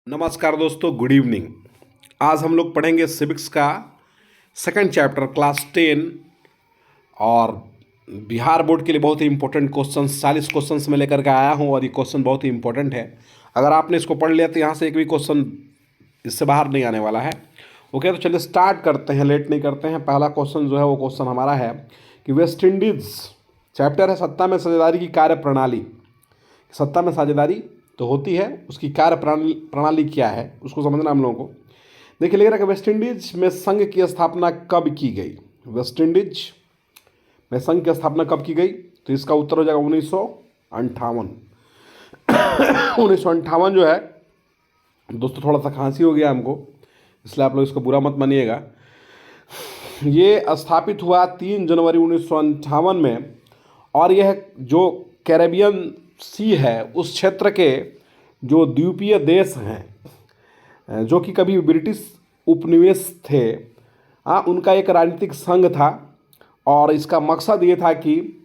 नमस्कार दोस्तों, good evening. आज हम लोग पढ़ेंगे सिविक्स का सेकंड चैप्टर क्लास 10 और बिहार बोर्ड के लिए बहुत ही इंपॉर्टेंट क्वेश्चन 40 क्वेश्चंस में लेकर के आया हूं और ये क्वेश्चन बहुत ही इंपॉर्टेंट है। अगर आपने इसको पढ़ लिया तो यहाँ से एक भी क्वेश्चन इससे बाहर नहीं आने वाला है। ओके, तो चलिए स्टार्ट करते हैं, लेट नहीं करते हैं। पहला क्वेश्चन जो है वो क्वेश्चन हमारा है कि वेस्ट इंडीज़ चैप्टर है सत्ता में साझेदारी की कार्य प्रणाली। सत्ता में साझेदारी तो होती है, उसकी कार्य प्रणाली क्या है उसको समझना हम लोगों को। देखिए, लिख रहा है कि वेस्ट इंडीज में संघ की स्थापना कब की गई। वेस्ट इंडीज में संघ की स्थापना कब की गई, तो इसका उत्तर हो जाएगा 1958। 1958 जो है दोस्तों, थोड़ा सा खांसी हो गया हमको, इसलिए आप लोग इसको बुरा मत मानिएगा। ये स्थापित हुआ 3 जनवरी 1958 में, और यह जो कैरेबियन सी है उस क्षेत्र के जो द्वीपीय देश हैं जो कि कभी ब्रिटिश उपनिवेश थे, उनका एक राजनीतिक संघ था। और इसका मकसद ये था कि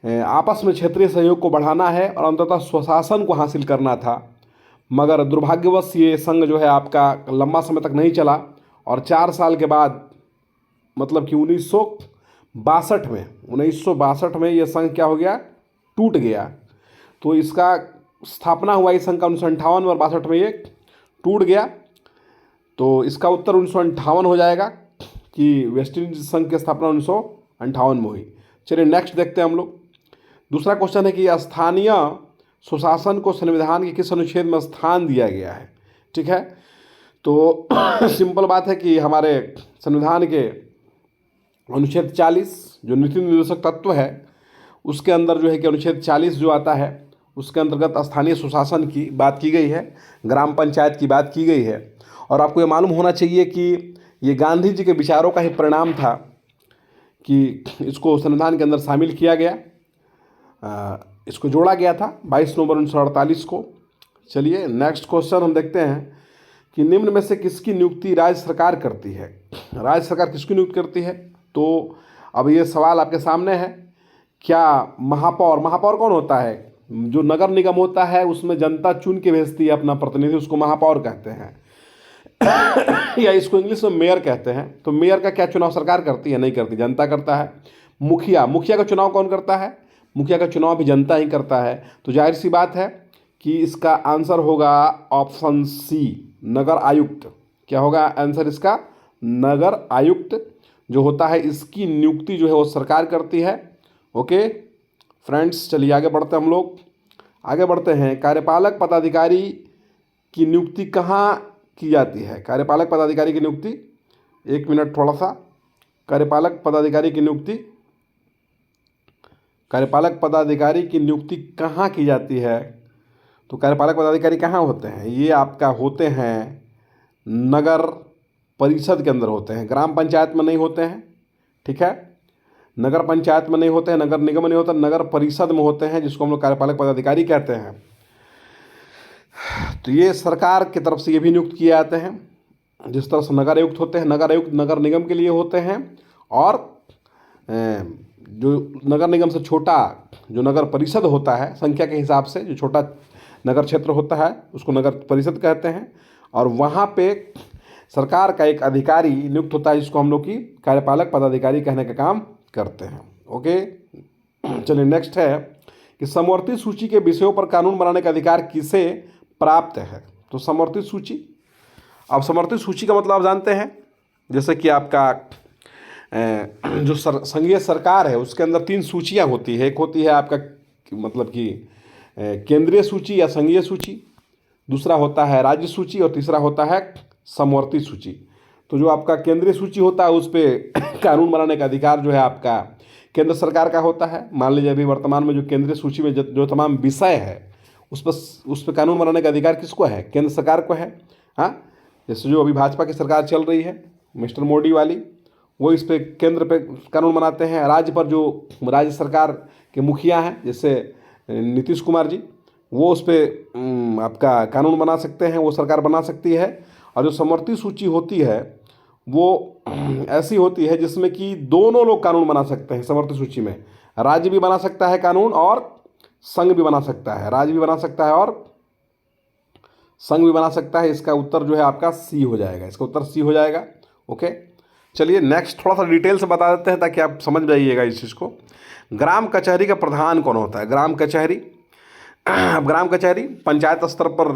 आपस में क्षेत्रीय सहयोग को बढ़ाना है और अंततः स्वशासन को हासिल करना था। मगर दुर्भाग्यवश ये संघ जो है आपका लंबा समय तक नहीं चला, और 4 साल के बाद मतलब कि 1962 में ये संघ क्या हो गया, टूट गया। तो इसका स्थापना हुआ इस संघ का 1958 और 62 में ये टूट गया। तो इसका उत्तर 1958 हो जाएगा कि वेस्ट इंडीज संघ की स्थापना 1958 में हुई। चलिए नेक्स्ट देखते हैं हम लोग। दूसरा क्वेश्चन है कि स्थानीय सुशासन को संविधान के किस अनुच्छेद में स्थान दिया गया है। ठीक है, तो सिंपल बात है कि हमारे संविधान के अनुच्छेद 40 जो नीति निर्देशक तत्व है उसके अंदर जो है कि अनुच्छेद 40 जो आता है उसके अंतर्गत स्थानीय सुशासन की बात की गई है, ग्राम पंचायत की बात की गई है। और आपको ये मालूम होना चाहिए कि ये गांधी जी के विचारों का ही परिणाम था कि इसको संविधान के अंदर शामिल किया गया, इसको जोड़ा गया था 22 नवंबर 1948 को। चलिए नेक्स्ट क्वेश्चन हम देखते हैं कि निम्न में से किसकी नियुक्ति राज्य सरकार करती है। राज्य सरकार किसकी नियुक्ति करती है, तो अब ये सवाल आपके सामने है। क्या महापौर कौन होता है, जो नगर निगम होता है उसमें जनता चुन के भेजती है अपना प्रतिनिधि, उसको महापौर कहते हैं या इसको इंग्लिश में मेयर कहते हैं। तो मेयर का क्या चुनाव सरकार करती है, नहीं करती, जनता करता है। मुखिया का चुनाव कौन करता है, मुखिया का चुनाव भी जनता ही करता है। तो जाहिर सी बात है कि इसका आंसर होगा ऑप्शन सी, नगर आयुक्त। क्या होगा आंसर इसका, नगर आयुक्त जो होता है इसकी नियुक्ति जो है वो सरकार करती है। ओके फ्रेंड्स, चलिए आगे बढ़ते हैं हम लोग। आगे बढ़ते हैं, कार्यपालक पदाधिकारी की नियुक्ति कहाँ की जाती है। कार्यपालक पदाधिकारी की नियुक्ति, एक मिनट थोड़ा सा, कार्यपालक पदाधिकारी की नियुक्ति कहाँ की जाती है। तो कार्यपालक पदाधिकारी कहाँ होते हैं, ये आपका होते हैं नगर परिषद के अंदर होते हैं, ग्राम पंचायत में नहीं होते हैं। ठीक है, नगर पंचायत में नहीं होते हैं, नगर निगम में नहीं होता, नगर परिषद में होते हैं, जिसको हम लोग कार्यपालक पदाधिकारी कहते हैं। तो ये सरकार की तरफ से ये भी नियुक्त किए जाते हैं। जिस तरह से नगर आयुक्त होते हैं, नगर आयुक्त नगर निगम के लिए होते हैं, और जो नगर निगम से छोटा जो नगर परिषद होता है संख्या के हिसाब से, जो छोटा नगर क्षेत्र होता है उसको नगर परिषद कहते हैं। और वहाँ पे सरकार का एक अधिकारी नियुक्त होता है जिसको हम लोग की कार्यपालक पदाधिकारी कहने का काम करते हैं। ओके, चलिए नेक्स्ट है कि समवर्ती सूची के विषयों पर कानून बनाने का अधिकार किसे प्राप्त है। तो समवर्ती सूची, अब समवर्ती सूची का मतलब आप जानते हैं, जैसे कि आपका जो संघीय सरकार है उसके अंदर 3 सूचियां होती है। एक होती है आपका मतलब कि केंद्रीय सूची या संघीय सूची, दूसरा होता है राज्य सूची, और तीसरा होता है समवर्ती सूची। तो जो आपका केंद्रीय सूची होता है उस पर कानून बनाने का अधिकार जो है आपका केंद्र सरकार का होता है। मान लीजिए अभी वर्तमान में जो केंद्रीय सूची में जो तमाम विषय है उस पर कानून बनाने का अधिकार किसको है, केंद्र सरकार को है। हाँ, जैसे जो अभी भाजपा की सरकार चल रही है मिस्टर मोदी वाली, वो इस पे केंद्र पे कानून बनाते हैं। राज्य पर जो राज्य सरकार के मुखिया हैं जैसे नीतीश कुमार जी, वो उस पर आपका कानून बना सकते हैं, वो सरकार बना सकती है। और जो समवर्ती सूची होती है वो ऐसी होती है जिसमें कि दोनों लोग कानून बना सकते हैं। समवर्ती सूची में राज्य भी बना सकता है कानून और संघ भी बना सकता है, राज्य भी बना सकता है और संघ भी बना सकता है। इसका उत्तर जो है आपका सी हो जाएगा, इसका उत्तर सी हो जाएगा। ओके, चलिए नेक्स्ट थोड़ा सा डिटेल से बता देते हैं ताकि आप समझ जाइएगा इस चीज़ को। ग्राम कचहरी का प्रधान कौन होता है? ग्राम कचहरी, अब ग्राम कचहरी पंचायत स्तर पर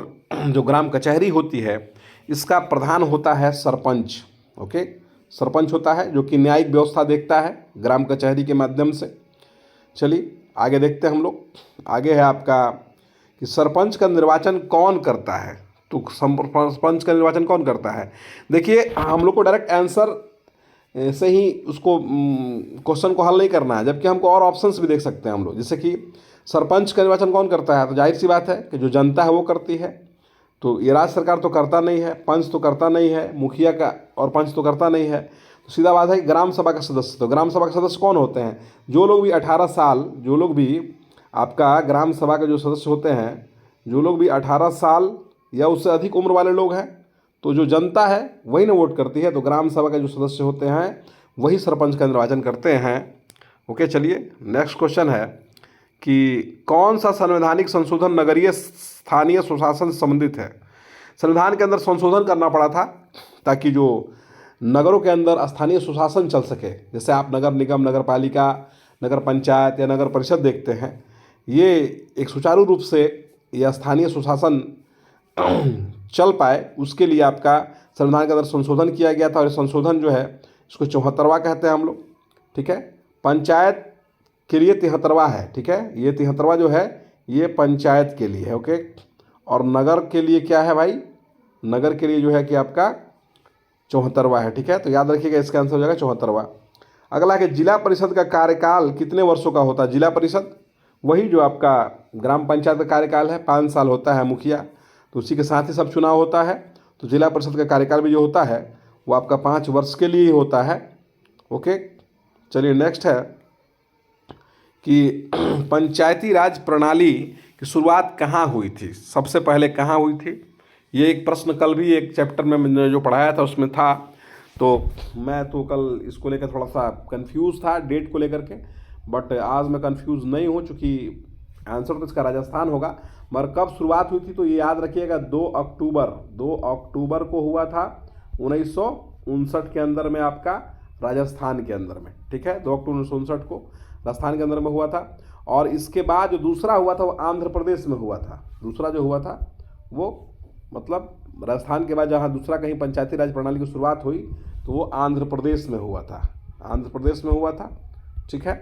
जो ग्राम कचहरी होती है इसका प्रधान होता है सरपंच। ओके, सरपंच होता है जो कि न्यायिक व्यवस्था देखता है ग्राम कचहरी के माध्यम से। चलिए आगे देखते हैं हम लोग। आगे है आपका कि सरपंच का निर्वाचन कौन करता है? तो सरपंच का निर्वाचन कौन करता है? देखिए हम लोग को डायरेक्ट आंसर से ही उसको क्वेश्चन को हल नहीं करना है, जबकि हमको और ऑप्शंस भी देख सकते हैं हम लोग। जैसे कि सरपंच का निर्वाचन कौन करता है, तो जाहिर सी बात है कि जो जनता है वो करती है। तो ये राज्य सरकार तो करता नहीं है, पंच तो करता नहीं है, मुखिया का और पंच तो करता नहीं है। तो सीधा बात है कि ग्राम सभा का सदस्य, तो ग्राम सभा के सदस्य कौन होते हैं? जो लोग भी 18 साल, जो लोग भी आपका ग्राम सभा के जो सदस्य होते हैं, जो लोग भी 18 साल या उससे अधिक उम्र वाले लोग हैं, तो जो जनता है वही ना वोट करती है। तो ग्राम सभा के जो सदस्य होते हैं वही सरपंच का निर्वाचन करते हैं। ओके, चलिए नेक्स्ट क्वेश्चन है कि कौन सा संवैधानिक संशोधन नगरीय स्थानीय स्वशासन से संबंधित है? संविधान के अंदर संशोधन करना पड़ा था ताकि जो नगरों के अंदर स्थानीय स्वशासन चल सके। जैसे आप नगर निगम, नगर पालिका, नगर पंचायत या नगर परिषद देखते हैं, ये एक सुचारू रूप से यह स्थानीय स्वशासन चल पाए, उसके लिए आपका संविधान के अंदर संशोधन किया गया था। और संशोधन जो है इसको 74वां कहते हैं हम लोग। ठीक है, पंचायत के लिए 73वां है। ठीक है, ये 73वां जो है ये पंचायत के लिए है। ओके, और नगर के लिए क्या है भाई? नगर के लिए जो है कि आपका 74वां है। ठीक है, तो याद रखिएगा इसका आंसर हो जाएगा 74वां। अगला है कि जिला परिषद का कार्यकाल कितने वर्षों का होता है? जिला परिषद वही जो आपका ग्राम पंचायत का कार्यकाल है, 5 साल होता है मुखिया, तो उसी के साथ ही सब चुनाव होता है। तो जिला परिषद का कार्यकाल भी जो होता है वो आपका 5 वर्ष के लिए ही होता है। ओके, चलिए नेक्स्ट है कि पंचायती राज प्रणाली की शुरुआत कहाँ हुई थी? सबसे पहले कहाँ हुई थी? ये एक प्रश्न कल भी एक चैप्टर में मैंने जो पढ़ाया था उसमें था। तो मैं तो कल इसको लेकर थोड़ा सा कंफ्यूज था डेट को लेकर के, बट आज मैं कंफ्यूज नहीं हूँ चूँकि आंसर तो इसका राजस्थान होगा। मगर कब शुरुआत हुई थी तो ये याद रखिएगा 2 अक्टूबर को हुआ था 1959 के अंदर में, आपका राजस्थान के अंदर में। ठीक है, 2 अक्टूबर 1959 को राजस्थान के अंदर में हुआ था। और इसके बाद जो दूसरा हुआ था वो आंध्र प्रदेश में हुआ था। दूसरा जो हुआ था वो मतलब राजस्थान के बाद जहाँ दूसरा कहीं पंचायती राज प्रणाली की शुरुआत हुई तो वो आंध्र प्रदेश में हुआ था, आंध्र प्रदेश में हुआ था। ठीक है,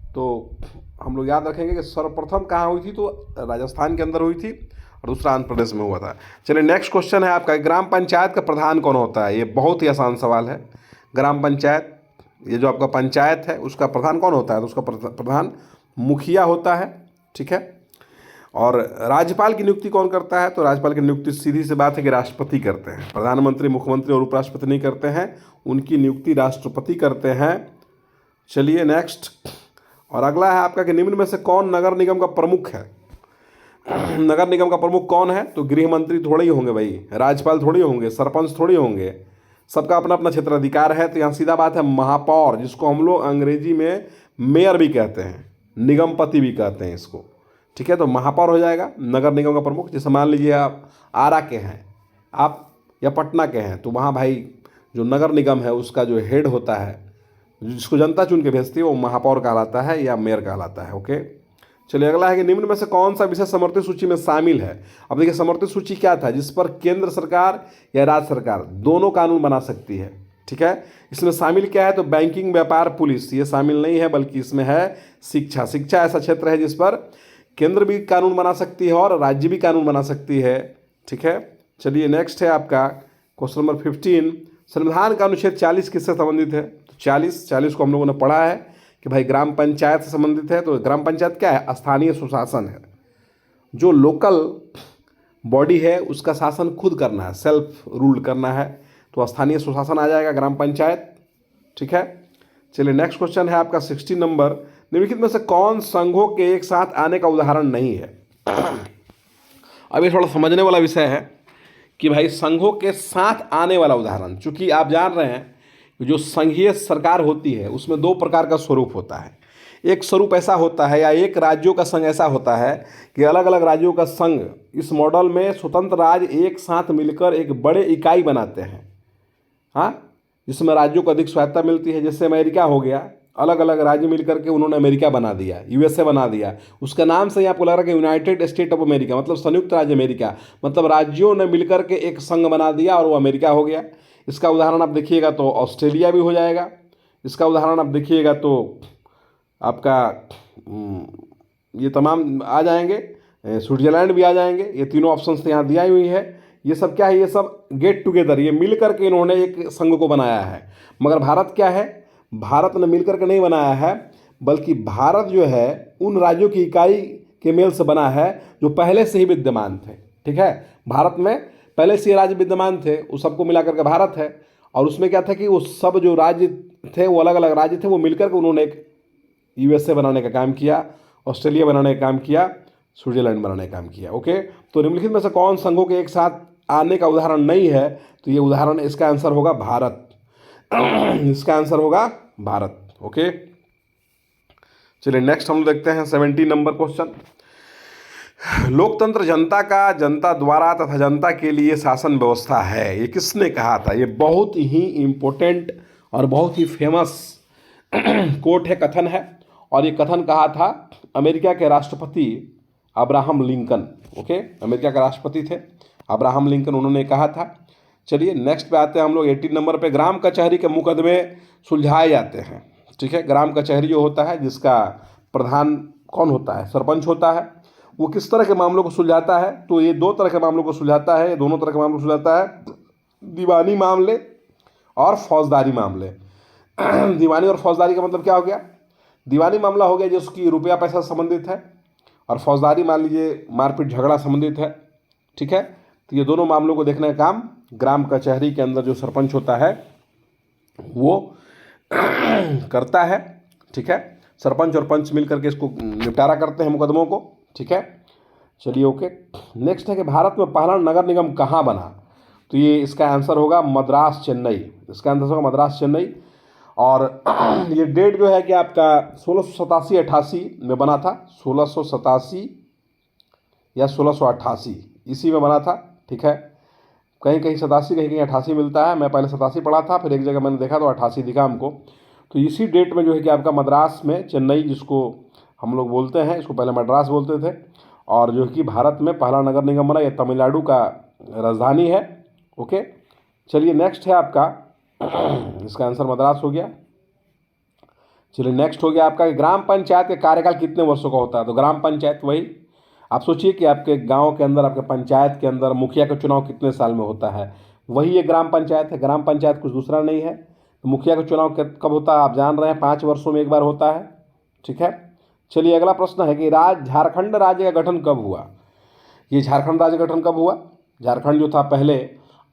तो हम लोग याद रखेंगे कि सर्वप्रथम कहाँ हुई थी तो राजस्थान के अंदर हुई थी और दूसरा आंध्र प्रदेश में हुआ था। चलिए नेक्स्ट क्वेश्चन है आपका, ग्राम पंचायत का प्रधान कौन होता है? ये बहुत ही आसान सवाल है। ग्राम पंचायत, ये जो आपका पंचायत है उसका प्रधान कौन होता है? तो उसका प्रधान मुखिया होता है। ठीक है, और राज्यपाल की नियुक्ति कौन करता है? तो राज्यपाल की नियुक्ति सीधी सी बात है कि राष्ट्रपति करते हैं। प्रधानमंत्री, मुख्यमंत्री और उपराष्ट्रपति नहीं करते हैं, उनकी नियुक्ति राष्ट्रपति करते हैं। चलिए नेक्स्ट, और अगला है आपका कि निम्न में से कौन नगर निगम का प्रमुख है? नगर निगम का प्रमुख कौन है? तो गृह मंत्री थोड़े ही होंगे भाई, राज्यपाल थोड़ी होंगे, सरपंच थोड़ी होंगे, सबका अपना अपना क्षेत्राधिकार है। तो यहाँ सीधा बात है महापौर, जिसको हम लोग अंग्रेजी में मेयर भी कहते हैं, निगमपति भी कहते हैं इसको। ठीक है, तो महापौर हो जाएगा नगर निगम का प्रमुख। जैसे मान लीजिए आप आरा के हैं आप या पटना के हैं, तो वहाँ भाई जो नगर निगम है उसका जो हेड होता है, जिसको जनता चुन के भेजती है, वो महापौर कहलाता है या मेयर कहलाता है। ओके, चलिए अगला है कि निम्न में से कौन सा विषय समर्थित सूची में शामिल है? अब देखिए समर्थित सूची क्या था? जिस पर केंद्र सरकार या राज्य सरकार दोनों कानून बना सकती है। ठीक है, इसमें शामिल क्या है? तो बैंकिंग, व्यापार, पुलिस, ये शामिल नहीं है, बल्कि इसमें है शिक्षा। शिक्षा ऐसा क्षेत्र है जिस पर केंद्र भी कानून बना सकती है और राज्य भी कानून बना सकती है। ठीक है, चलिए नेक्स्ट है आपका क्वेश्चन नंबर 15, संविधान का अनुच्छेद 40 किससे संबंधित है? तो 40 को हम लोगों ने पढ़ा है कि भाई ग्राम पंचायत से संबंधित है। तो ग्राम पंचायत क्या है? स्थानीय सुशासन है। जो लोकल बॉडी है उसका शासन खुद करना है, सेल्फ रूल करना है, तो स्थानीय सुशासन आ जाएगा ग्राम पंचायत। ठीक है, चलिए नेक्स्ट क्वेश्चन है आपका 16 नंबर, निम्नलिखित में से कौन संघों के एक साथ आने का उदाहरण नहीं है? अब ये थोड़ा समझने वाला विषय है कि भाई संघों के साथ आने वाला उदाहरण, चूंकि आप जान रहे हैं जो संघीय सरकार होती है उसमें 2 प्रकार का स्वरूप होता है। एक स्वरूप ऐसा होता है या एक राज्यों का संघ ऐसा होता है कि अलग अलग राज्यों का संघ इस मॉडल में स्वतंत्र राज्य एक साथ मिलकर एक बड़े इकाई बनाते हैं। हाँ, जिसमें राज्यों को अधिक स्वायत्ता मिलती है। जैसे अमेरिका हो गया, अलग अलग राज्य मिलकर के उन्होंने अमेरिका बना दिया, यूएसए बना दिया। उसका नाम से ही आपको लग रहा है कि यूनाइटेड स्टेट ऑफ अमेरिका, मतलब संयुक्त राज्य अमेरिका, मतलब राज्यों ने मिलकर के एक संघ बना दिया और वो अमेरिका हो गया। इसका उदाहरण आप देखिएगा तो ऑस्ट्रेलिया भी हो जाएगा। इसका उदाहरण आप देखिएगा तो आपका ये तमाम आ जाएंगे, स्विट्जरलैंड भी आ जाएंगे। ये तीनों ऑप्शंस यहाँ दिया हुई है। ये सब क्या है, ये सब गेट टुगेदर, ये मिल करके इन्होंने एक संघ को बनाया है। मगर भारत क्या है, भारत ने मिल करके नहीं बनाया है, बल्कि भारत जो है उन राज्यों की इकाई के मेल से बना है जो पहले से ही विद्यमान थे। ठीक है, भारत में पहले से राज्य विद्यमान थे, उस सबको मिला करके भारत है। और उसमें क्या था कि वो सब जो राज्य थे, वो अलग अलग राज्य थे, वो मिलकर के उन्होंने एक यूएसए बनाने का काम किया, ऑस्ट्रेलिया बनाने का काम किया, स्विट्जरलैंड बनाने का काम किया। ओके, तो निम्नलिखित में से कौन संघों के एक साथ आने का उदाहरण नहीं है? तो ये उदाहरण, इसका आंसर होगा भारत। इसका आंसर होगा भारत। ओके, चलिए नेक्स्ट हम देखते हैं 17 नंबर क्वेश्चन। लोकतंत्र जनता का, जनता द्वारा तथा जनता के लिए शासन व्यवस्था है, ये किसने कहा था? ये बहुत ही इम्पोर्टेंट और बहुत ही फेमस कोट है, कथन है। और ये कथन कहा था अमेरिका के राष्ट्रपति अब्राहम लिंकन। ओके, अमेरिका के राष्ट्रपति थे अब्राहम लिंकन, उन्होंने कहा था। चलिए नेक्स्ट पे आते हैं हम लोग 18 नंबर पे। ग्राम कचहरी के मुकदमे सुलझाए जाते हैं। ठीक है, ग्राम कचहरी जो होता है, जिसका प्रधान कौन होता है? सरपंच होता है। वो किस तरह के मामलों को सुलझाता है? तो ये दो तरह के मामलों को सुलझाता है, दोनों तरह के मामलों को सुलझाता है, दीवानी मामले और फौजदारी मामले। दीवानी और फौजदारी का मतलब क्या हो गया? दीवानी मामला हो गया जिसकी रुपया पैसा संबंधित है, और फौजदारी मान लीजिए मारपीट झगड़ा संबंधित है। ठीक है, तो ये दोनों मामलों को देखने का काम ग्राम कचहरी के अंदर जो सरपंच होता है वो करता है। ठीक है, सरपंच और पंच मिलकर के इसको निपटारा करते हैं मुकदमों को। ठीक है, चलिए ओके। नेक्स्ट है कि भारत में पहला नगर निगम कहाँ बना? तो ये इसका आंसर होगा मद्रास चेन्नई। इसका आंसर होगा मद्रास चेन्नई। और ये डेट जो है कि आपका 1687-88 में बना था। 1687 या 1688 इसी में बना था। ठीक है, कहीं कहीं 87, कहीं कहीं 88 मिलता है। मैं पहले 87 पढ़ा था, फिर एक जगह मैंने देखा तो 88 दिखा हमको। तो इसी डेट में जो है कि आपका मद्रास में, चेन्नई जिसको हम लोग बोलते हैं, इसको पहले मद्रास बोलते थे, और जो कि भारत में पहला नगर निगम बना। ये तमिलनाडु का राजधानी है। ओके, चलिए नेक्स्ट है आपका इसका आंसर मद्रास हो गया। चलिए नेक्स्ट हो गया आपका ग्राम पंचायत का कार्यकाल कितने वर्षों का होता है? तो ग्राम पंचायत, वही आप सोचिए कि आपके गांव के अंदर, आपके पंचायत के अंदर मुखिया का चुनाव कितने साल में होता है, वही ये ग्राम पंचायत है। ग्राम पंचायत कुछ दूसरा नहीं है। तो मुखिया का चुनाव कब होता है? आप जान रहे हैं, 5 वर्षों में एक बार होता है। ठीक है, चलिए अगला प्रश्न है कि झारखंड राज्य का गठन कब हुआ? ये झारखंड राज्य गठन कब हुआ? झारखंड जो था पहले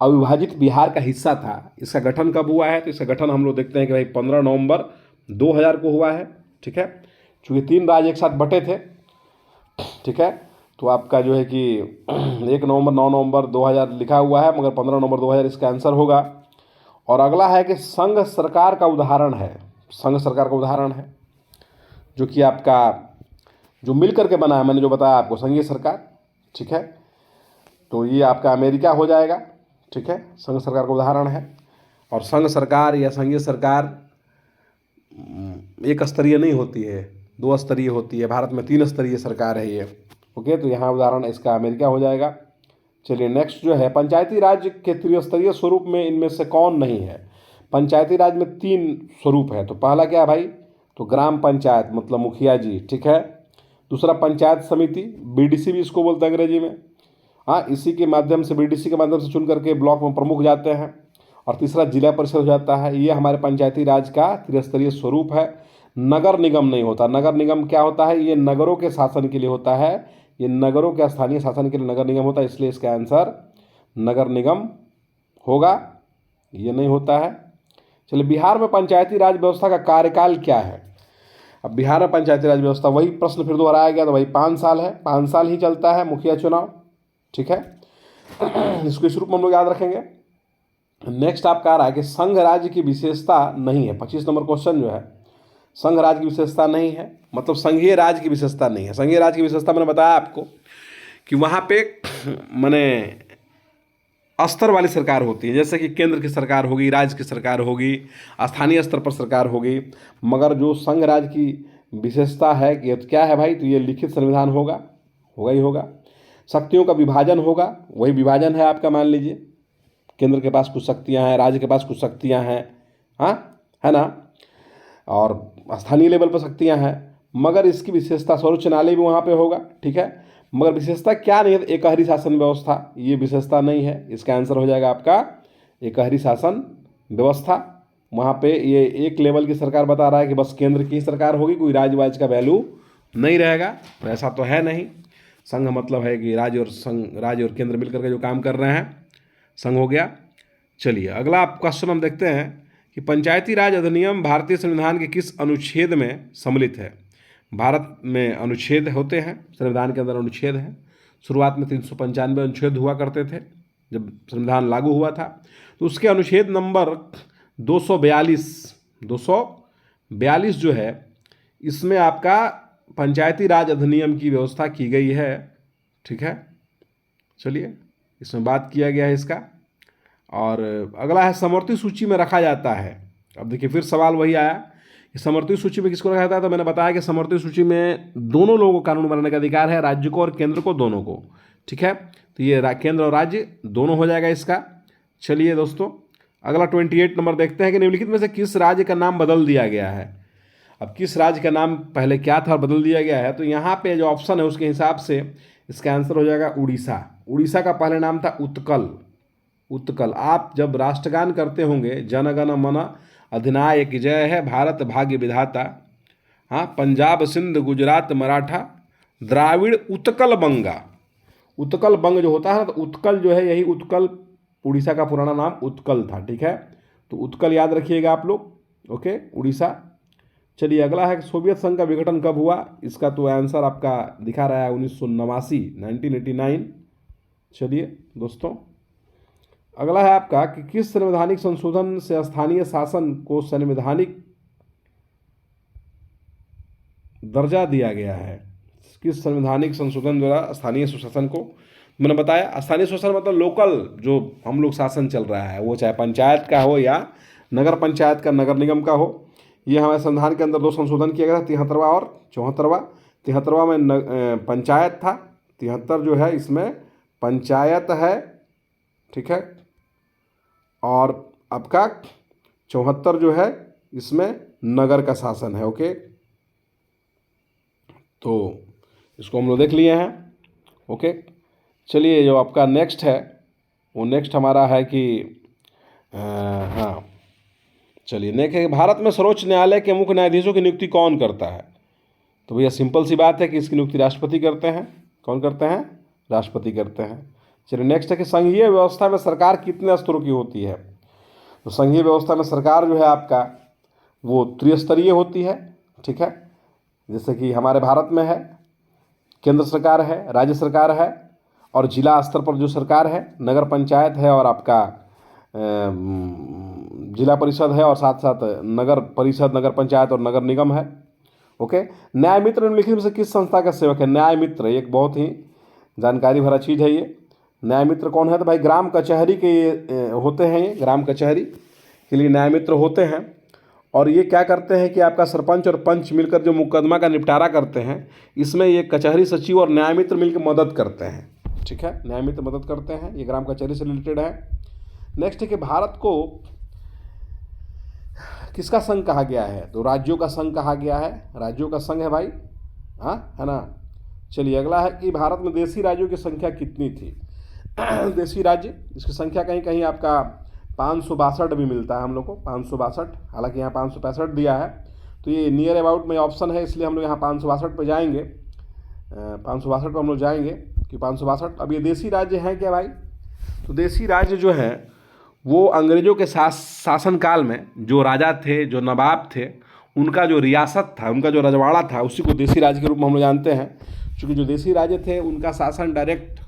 अविभाजित बिहार का हिस्सा था, इसका गठन कब हुआ है? तो इसका गठन हम लोग देखते हैं कि भाई 15 नवंबर 2000 को हुआ है। ठीक है, चूँकि 3 राज्य एक साथ बटे थे। ठीक है, तो आपका जो है कि 1 नवंबर 9 नवंबर 2000 लिखा हुआ है, मगर 15 नवंबर 2000 इसका आंसर होगा। और अगला है कि संघ सरकार का उदाहरण है। संघ सरकार का उदाहरण है जो कि आपका जो मिल करके बना है, मैंने जो बताया आपको, संघीय सरकार। ठीक है, तो ये आपका अमेरिका हो जाएगा। ठीक है, संघ सरकार का उदाहरण है। और संघ सरकार या संघीय सरकार एक स्तरीय नहीं होती है, 2 स्तरीय होती है। भारत में 3 स्तरीय सरकार है ये। ओके, तो यहाँ उदाहरण इसका अमेरिका हो जाएगा। चलिए नेक्स्ट जो है, पंचायती राज के त्रिस्तरीय स्वरूप में इनमें से कौन नहीं है? पंचायती राज में 3 स्वरूप है। तो पहला क्या है भाई? तो ग्राम पंचायत, मतलब मुखिया जी। ठीक है, दूसरा पंचायत समिति, बीडीसी भी इसको बोलते हैं अंग्रेजी में। हाँ, इसी के माध्यम से, बीडीसी के माध्यम से चुन करके ब्लॉक में प्रमुख जाते हैं। और तीसरा जिला परिषद हो जाता है। ये हमारे पंचायती राज का त्रिस्तरीय स्वरूप है। नगर निगम नहीं होता। नगर निगम क्या होता है? ये नगरों के शासन के लिए होता है। ये नगरों के स्थानीय शासन के लिए नगर निगम होता है, इसलिए इसका आंसर नगर निगम होगा। ये नहीं होता है। चलिए, बिहार में पंचायती राज व्यवस्था का कार्यकाल क्या है? अब बिहार में पंचायती राज व्यवस्था, वही प्रश्न फिर दोहराया गया, तो वही 5 साल है। 5 साल ही चलता है मुखिया चुनाव। ठीक है, इसको इस रूप में हम लोग याद रखेंगे। नेक्स्ट आपका आ रहा है कि संघ राज्य की विशेषता नहीं है। 25 नंबर क्वेश्चन जो है, संघ राज की विशेषता नहीं है, मतलब संघीय राज की विशेषता नहीं है। संघीय राज की विशेषता मैंने बताया आपको कि वहाँ पे माने स्तर वाली सरकार होती है, जैसे कि केंद्र की सरकार होगी, राज्य की सरकार होगी, स्थानीय स्तर पर सरकार होगी। मगर जो संघ राज की विशेषता है कि ये तो क्या है भाई, तो ये लिखित संविधान होगा, होगा ही होगा। शक्तियों का विभाजन होगा, वही विभाजन है आपका, मान लीजिए केंद्र के पास कुछ शक्तियाँ हैं, राज्य के पास कुछ शक्तियाँ हैं, हाँ है ना, और स्थानीय लेवल पर शक्तियाँ हैं। मगर इसकी विशेषता सर्वोच्च न्यायालय भी वहाँ पे होगा, ठीक है। मगर विशेषता क्या नहीं है, एकहरी शासन व्यवस्था, ये विशेषता नहीं है। इसका आंसर हो जाएगा आपका एकहरी शासन व्यवस्था। वहाँ पे ये एक लेवल की सरकार बता रहा है कि बस केंद्र की सरकार होगी, कोई राज्य वाज का वैल्यू नहीं रहेगा, तो ऐसा तो है नहीं। संघ मतलब है कि राज्य और केंद्र मिलकर के जो काम कर रहे हैं, संघ हो गया। चलिए अगला क्वेश्चन हम देखते हैं कि पंचायती राज अधिनियम भारतीय संविधान के किस अनुच्छेद में सम्मिलित है। भारत में अनुच्छेद होते हैं, संविधान के अंदर अनुच्छेद हैं। शुरुआत में 395 अनुच्छेद हुआ करते थे जब संविधान लागू हुआ था, तो उसके अनुच्छेद नंबर 242 जो है, इसमें आपका पंचायती राज अधिनियम की व्यवस्था की गई है, ठीक है। चलिए इसमें बात किया गया है इसका। और अगला है समवर्ती सूची में रखा जाता है। अब देखिए फिर सवाल वही आया कि समवर्ती सूची में किसको रखा जाता है, तो मैंने बताया कि समवर्ती सूची में दोनों लोगों को कानून बनाने का अधिकार है, राज्य को और केंद्र को, दोनों को, ठीक है। तो ये केंद्र और राज्य दोनों हो जाएगा इसका। चलिए दोस्तों अगला 28 नंबर देखते हैं कि निम्नलिखित में से किस राज्य का नाम बदल दिया गया है। अब किस राज्य का नाम पहले क्या था और बदल दिया गया है, तो यहाँ पे जो ऑप्शन है उसके हिसाब से इसका आंसर हो जाएगा उड़ीसा। उड़ीसा का पहले नाम था उत्कल। उत्कल, आप जब राष्ट्रगान करते होंगे, जन गण मन अधिनायक जय है भारत भाग्य विधाता, हाँ, पंजाब सिंध गुजरात मराठा द्राविड़ उत्कल बंगा। उत्कल बंग जो होता है ना, तो उत्कल जो है, यही उत्कल उड़ीसा का पुराना नाम उत्कल था, ठीक है। तो उत्कल याद रखिएगा आप लोग, ओके, उड़ीसा। चलिए अगला है सोवियत संघ का विघटन कब हुआ। इसका तो आंसर आपका दिखा रहा है 1989। चलिए दोस्तों अगला है आपका कि किस संवैधानिक संशोधन से स्थानीय शासन को संवैधानिक दर्जा दिया गया है। किस संवैधानिक संशोधन द्वारा स्थानीय सुशासन को, मैंने बताया स्थानीय शासन मतलब लोकल जो हम लोग शासन चल रहा है, वो चाहे पंचायत का हो या नगर पंचायत का, नगर निगम का हो। ये हमारे संविधान के अंदर 2 संशोधन किया गया था, 73वां और 74वां। 73वां में पंचायत था, 73 जो है इसमें पंचायत है, ठीक है। और आपका 74 जो है इसमें नगर का शासन है, ओके। तो इसको हम लोग देख लिए हैं, ओके। चलिए जो आपका नेक्स्ट है वो नेक्स्ट हमारा है कि हाँ, चलिए नेक्स्ट है भारत में सर्वोच्च न्यायालय के मुख्य न्यायाधीशों की नियुक्ति कौन करता है। तो भैया सिंपल सी बात है कि इसकी नियुक्ति राष्ट्रपति करते हैं। कौन करते हैं? राष्ट्रपति करते हैं। चलिए नेक्स्ट है कि संघीय व्यवस्था में सरकार कितने स्तरों की होती है। तो संघीय व्यवस्था में सरकार जो है आपका वो त्रिस्तरीय होती है, ठीक है। जैसे कि हमारे भारत में है, केंद्र सरकार है, राज्य सरकार है और जिला स्तर पर जो सरकार है, नगर पंचायत है और आपका जिला परिषद है और साथ साथ नगर परिषद, नगर पंचायत और नगर निगम है, ओके। न्याय मित्र निम्नलिखित में से किस संस्था का सेवक है। न्याय मित्र एक बहुत ही जानकारी भरा चीज़ है ये। न्याय मित्र कौन है, तो भाई ग्राम कचहरी के ये होते हैं, ये ग्राम कचहरी के लिए न्याय मित्र होते हैं। और ये क्या करते हैं कि आपका सरपंच और पंच मिलकर जो मुकदमा का निपटारा करते हैं, इसमें ये कचहरी सचिव और न्याय मित्र मिलकर मदद करते हैं, ठीक है। न्याय मित्र मदद करते हैं, ये ग्राम कचहरी से रिलेटेड है। नेक्स्ट है कि भारत को किसका संघ कहा गया है। तो राज्यों का संघ कहा गया है, राज्यों का संघ है भाई, हाँ है ना। चलिए अगला है कि भारत में देशी राज्यों की संख्या कितनी थी। देशी राज्य, इसकी संख्या कहीं कहीं आपका 562 भी मिलता है हम लोग को, 562। हालांकि यहाँ 565 दिया है, तो ये नियर अबाउट में ऑप्शन है, इसलिए हम लोग यहाँ 562 पे जाएंगे। 562 पर हम लोग जाएंगे कि 562। अब ये देशी राज्य हैं क्या भाई। तो देशी राज्य जो है वो अंग्रेज़ों के शासनकाल में जो राजा थे, जो नवाब थे, उनका जो रियासत था, उनका जो रजवाड़ा था, उसी को देशी राज्य के रूप में हम लोग जानते हैं। क्योंकि जो देशी राज्य थे उनका शासन डायरेक्ट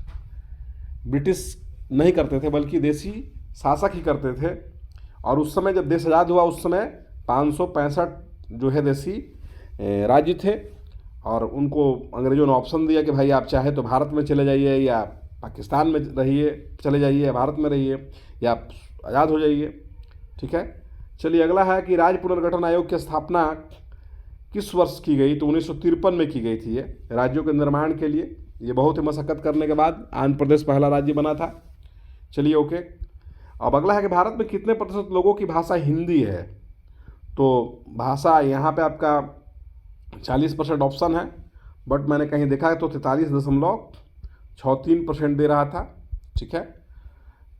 ब्रिटिश नहीं करते थे, बल्कि देशी शासक ही करते थे। और उस समय जब देश आज़ाद हुआ उस समय 565 जो है देसी राज्य थे, और उनको अंग्रेज़ों ने ऑप्शन दिया कि भाई आप चाहे तो भारत में चले जाइए, या पाकिस्तान में रहिए, चले जाइए, या भारत में रहिए, या आप आज़ाद हो जाइए। ठीक है, चलिए अगला है कि राज्य पुनर्गठन आयोग की स्थापना किस वर्ष की गई? तो 1953 में की गई थी ये, राज्यों के निर्माण के लिए। ये बहुत ही मशक्कत करने के बाद आंध्र प्रदेश पहला राज्य बना था। चलिए ओके। अब अगला है कि भारत में कितने प्रतिशत लोगों की भाषा हिंदी है? तो भाषा यहाँ पे आपका 40% ऑप्शन है, बट मैंने कहीं देखा है तो 43.63% दे रहा था। ठीक है,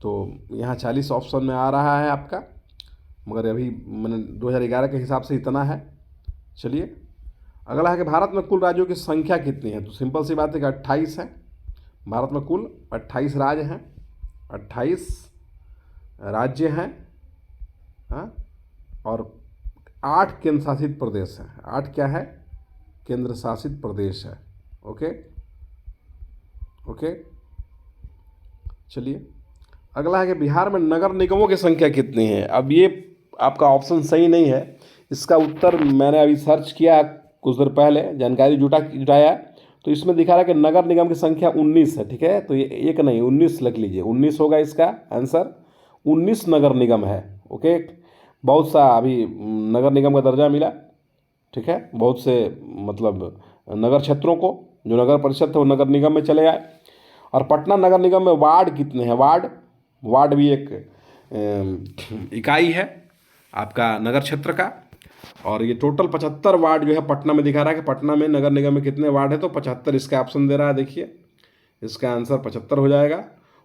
तो यहाँ 40 ऑप्शन में आ रहा है आपका, मगर अभी मैंने 2011 के हिसाब से इतना है। चलिए अगला है कि भारत में कुल राज्यों की संख्या कितनी है? तो सिंपल सी बात है कि 28 है। भारत में कुल 28 राज्य हैं, 28 राज्य हैं, हाँ, और 8 केंद्र शासित प्रदेश हैं। 8 क्या है? केंद्र शासित प्रदेश है। Okay okay. चलिए अगला है कि बिहार में नगर निगमों की संख्या कितनी है? अब ये आपका ऑप्शन सही नहीं है। इसका उत्तर मैंने अभी सर्च किया कुछ देर पहले, जानकारी जुटाया, तो इसमें दिखा रहा है कि नगर निगम की संख्या 19 है। ठीक है, तो ये एक नहीं 19 लिख लीजिए, 19 होगा इसका आंसर। 19 नगर निगम है। ओके, बहुत सा अभी नगर निगम का दर्जा मिला। ठीक है, बहुत से मतलब नगर क्षेत्रों को, जो नगर परिषद थे वो नगर निगम में चले आए। और पटना नगर निगम में वार्ड कितने हैं? वार्ड भी एक इकाई है आपका नगर क्षेत्र का, और ये टोटल 75 वार्ड जो है पटना में दिखा रहा है कि पटना में नगर निगम में कितने वार्ड है, तो 75 इसका ऑप्शन दे रहा है। देखिए इसका आंसर 75 हो जाएगा।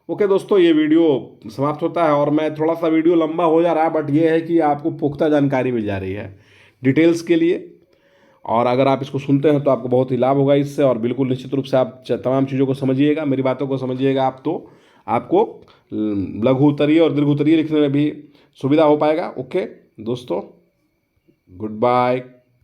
ओके दोस्तों, ये वीडियो समाप्त होता है, और मैं थोड़ा सा वीडियो लंबा हो जा रहा है, बट ये है कि आपको पुख्ता जानकारी मिल जा रही है डिटेल्स के लिए, और अगर आप इसको सुनते हैं तो आपको बहुत ही लाभ होगा इससे, और बिल्कुल निश्चित रूप से आप तमाम चीज़ों को समझिएगा, मेरी बातों को समझिएगा आप, तो आपको लघु उत्तरीय और दीर्घ उत्तरीय लिखने में भी सुविधा हो पाएगा। ओके दोस्तों, गुड बाय।